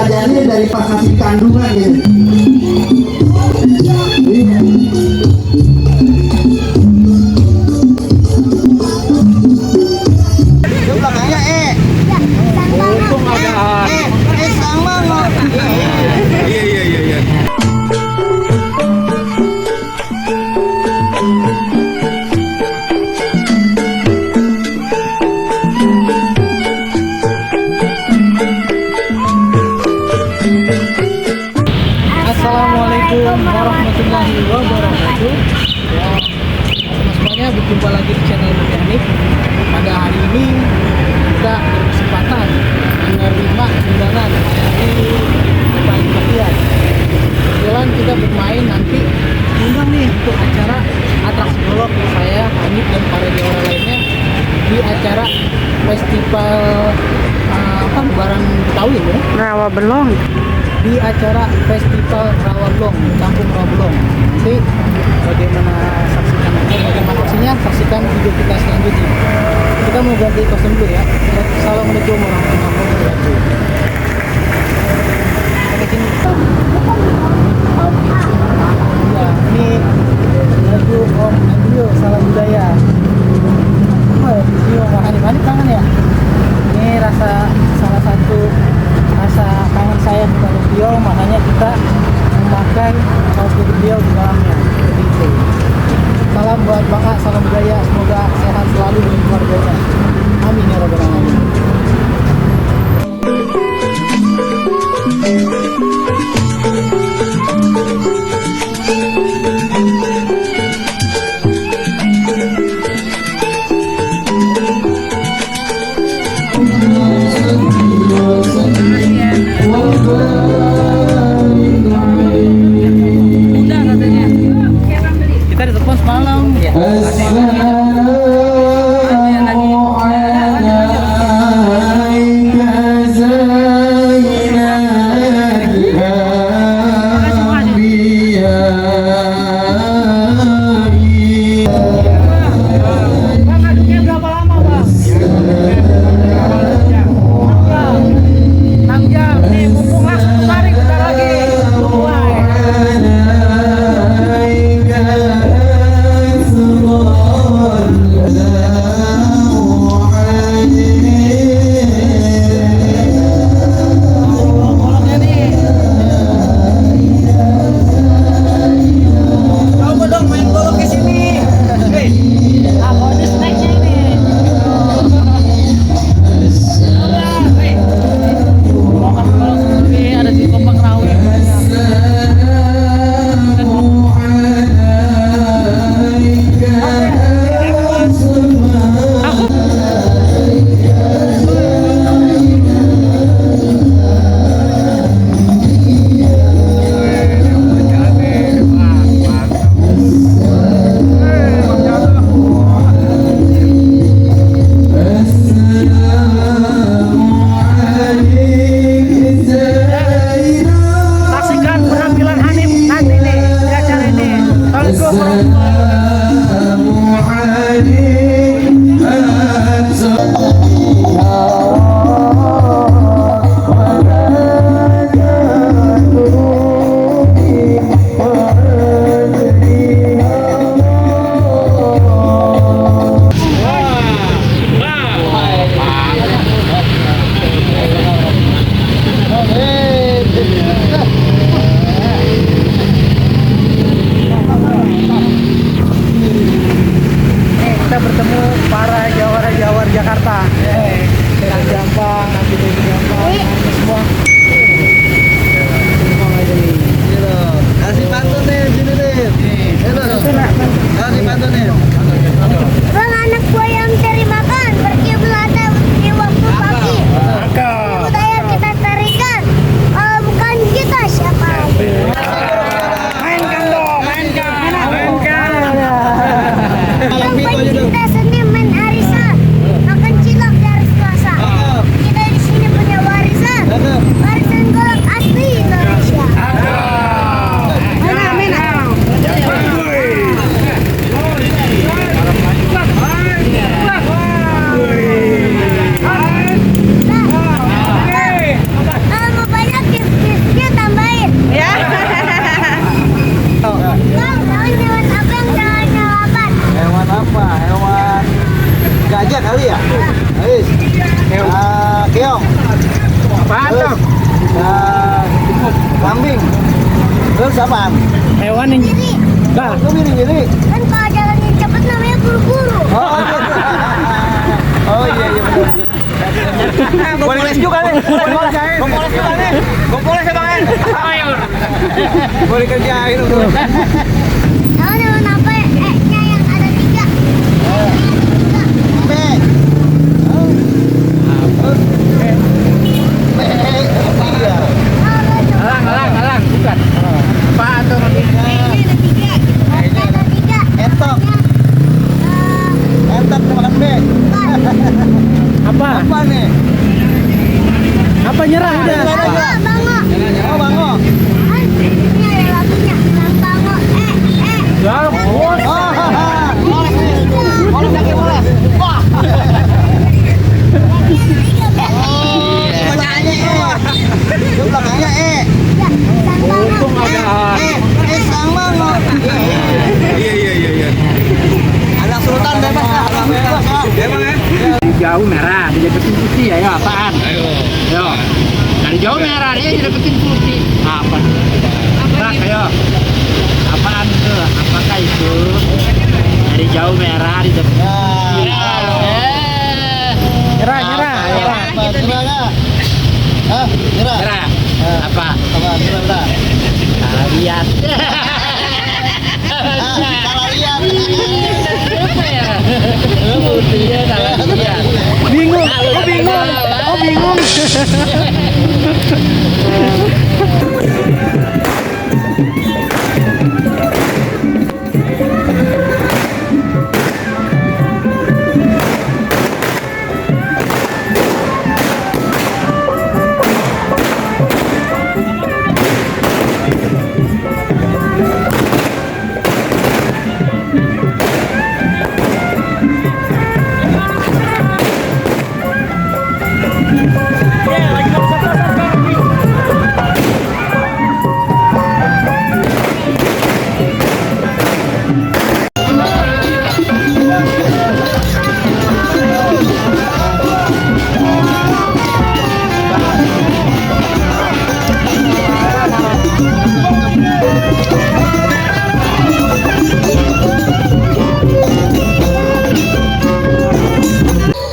belajarnya dari pas kasih kandungan gitu. Assalamualaikum warahmatullahi wabarakatuh. Ya, semuanya berjumpa lagi di channel Mekanik. Pada hari ini kita berkesempatan menerima undangan dari Pak Bagian. Kebetulan kita bermain nanti undang nih untuk acara atraksi golok saya, Hanif dan para jawara lainnya di acara festival Lebaran Betawi ya. Rawa Belong. Di acara festival Rawabelong, Kampung Rawabelong. Nanti bagaimana aksinya, saksikan video kita selanjutnya. Kita mau ganti kostum dulu ya. Assalamualaikum warahmatullahi wabarakatuh. Ya, ini lagu Om Andrio Salam Budaya. Ini Om Hanif kangen ya. Ini salah satu rasa kangen saya kepada beliau, makanya kita memakai outfit beliau di dalamnya. Begitu. Salam buat Bang A, salam budaya, semoga sehat selalu dengan keluarganya. Amin ya rabbal alamin. Kita ditelepon semalam ya. Apaan? Hewan yang lah. Lu miring-miring. Kan kalau jalan yang cepat namanya buru-buru. Oh iya benar. Boleh les juga nih. Boleh les juga nih. Boleh ya Bang. Ayo. Boleh kerjain tuh. Tahu nama apa E-nya yang ada 3? Alang, bukan. Apaan tuh? E-nya ada 3. Entok. Entok makan B. Apa? Apa nih? Apa nyerah udah? Bango. Oh, bango. Kan ini ada lagunya. Bang Bango. Ya, Boleh lagi boleh. Wah. Belakangnya E. Ya, Bang Bango. untung ada. Sang bango. Iya. Anak sultan bebas lah. Bebas lah. Jauh merah, dideketin putih ya, apaan? Ayo. Dari jauh merah dia dideketin putih. Apa? Ayo. Apaan tuh? Apakah itu? Dari jauh merah dideketin. Nyerah. Hah? Nyerah. Nyerah. Apa? Apa? Nyerah. Salah lihat. Salah lihat. Apa ya? Putihnya salah lihat. Bingung. Oh bingung.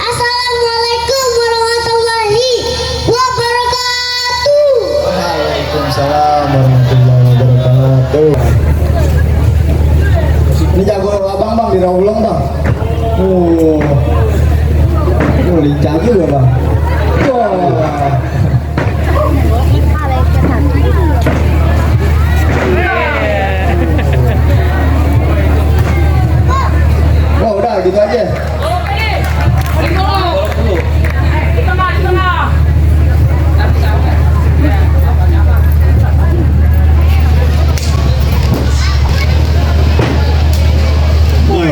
Assalamualaikum warahmatullahi wabarakatuh. Waalaikumsalam warahmatullahi wabarakatuh. Ini jago abang bang di Rawulong bang. Lincah juga bang. Wah udah gitu aja.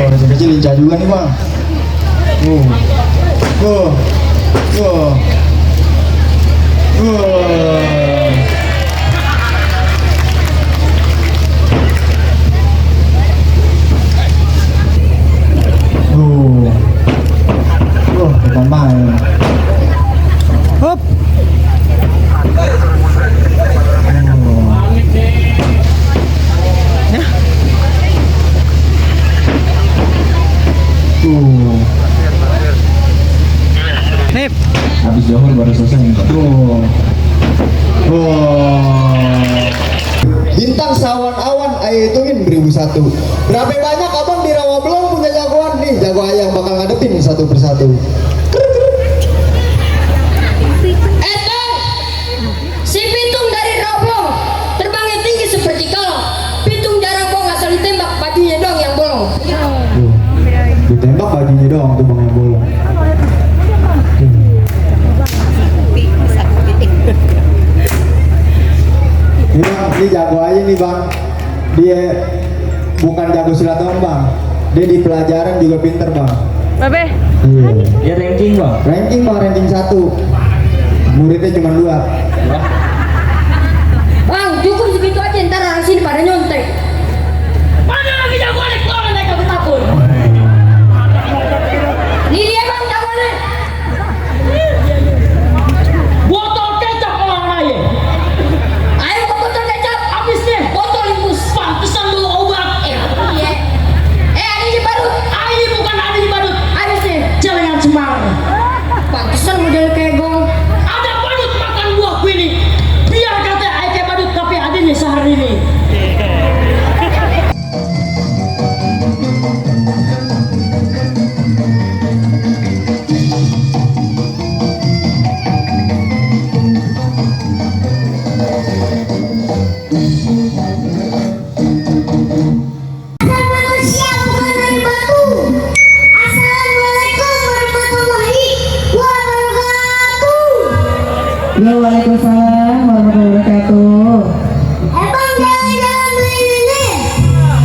Masih kecil lincah juga nih bang. Bukan main. Hop. Nip. Habis Johor baru selesai nih. Bintang sawan awan ayo hitungin 1001. Berapa banyak abang di Rawabelong punya jagoan nih? Jago ayang bakal ngadepin satu persatu. Si Pitung dari Roblong terbangnya tinggi seperti kalong. Pitung jarang kok asal ditembak, bajunya doang yang bolong. Ditembak bajunya doang tuh bang yang bolong. Ini bang, ini jago aja nih bang. Dia bukan jago silat doang bang. Dia di pelajaran juga pinter bang. Babe, Iya. Dia ranking bang. Ranking bang, ranking 1. Muridnya cuma 2. bang cukup segitu aja, ntar orang sini pada nyontek. Mana lagi jagoannya, keluar mereka bertakun. Ini dia bang jagoannya. Botol kecap orang lain. Ayo ke botol kecap, habis deh botol 50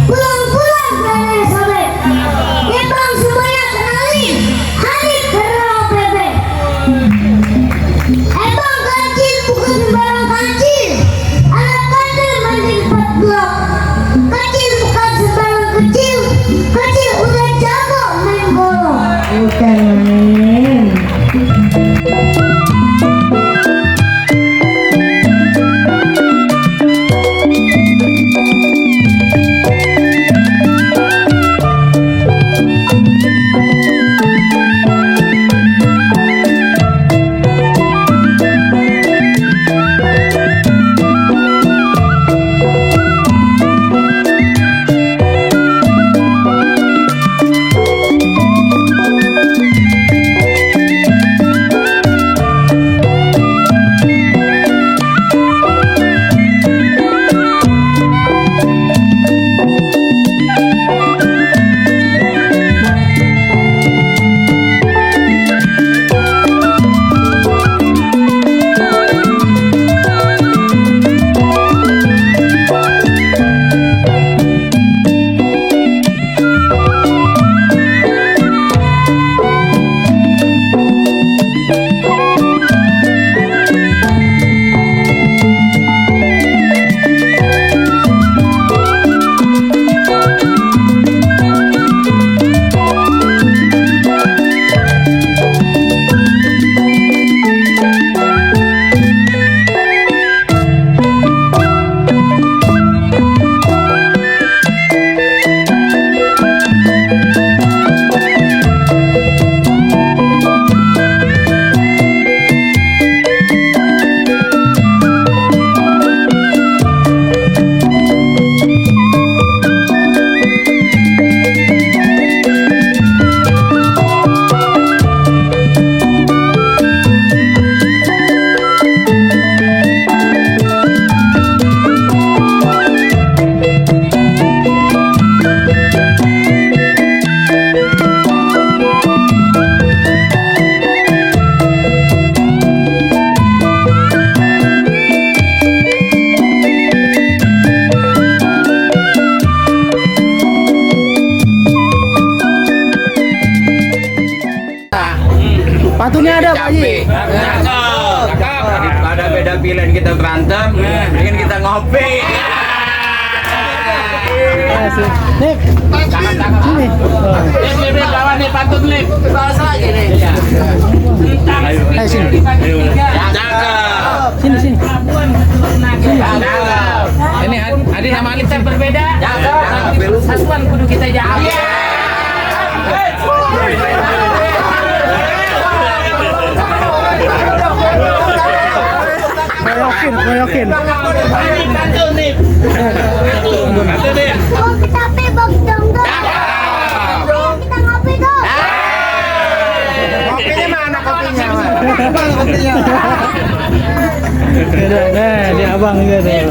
Pulang-pulang dari sobek. Kita semuanya kenalin Hanif Herau Bebe. Emang kancil bukan sembarang kancil. Anak kancil mancing 4 blok. Kecil bukan sembarang kecil. Kecil udah jago main bola. Bukan main. Patunya ada Pak Haji. Cakep. Daripada beda pilihan kita berantem, mendingan kita ngopi. Nip, sini. Lip, lawan nih, pantun lip. Balas lagi nih. Ayo sini. Cakep. Sini. Cakep. Ini Adi sama Alif kan berbeda. Cakep. Satuan kudu kita jaga. Koyokin. Pantun nih. Kopi tapi bak dong. Kita ngopi dong. Kopinya mana kopinya? Nah, dia abang juga nih.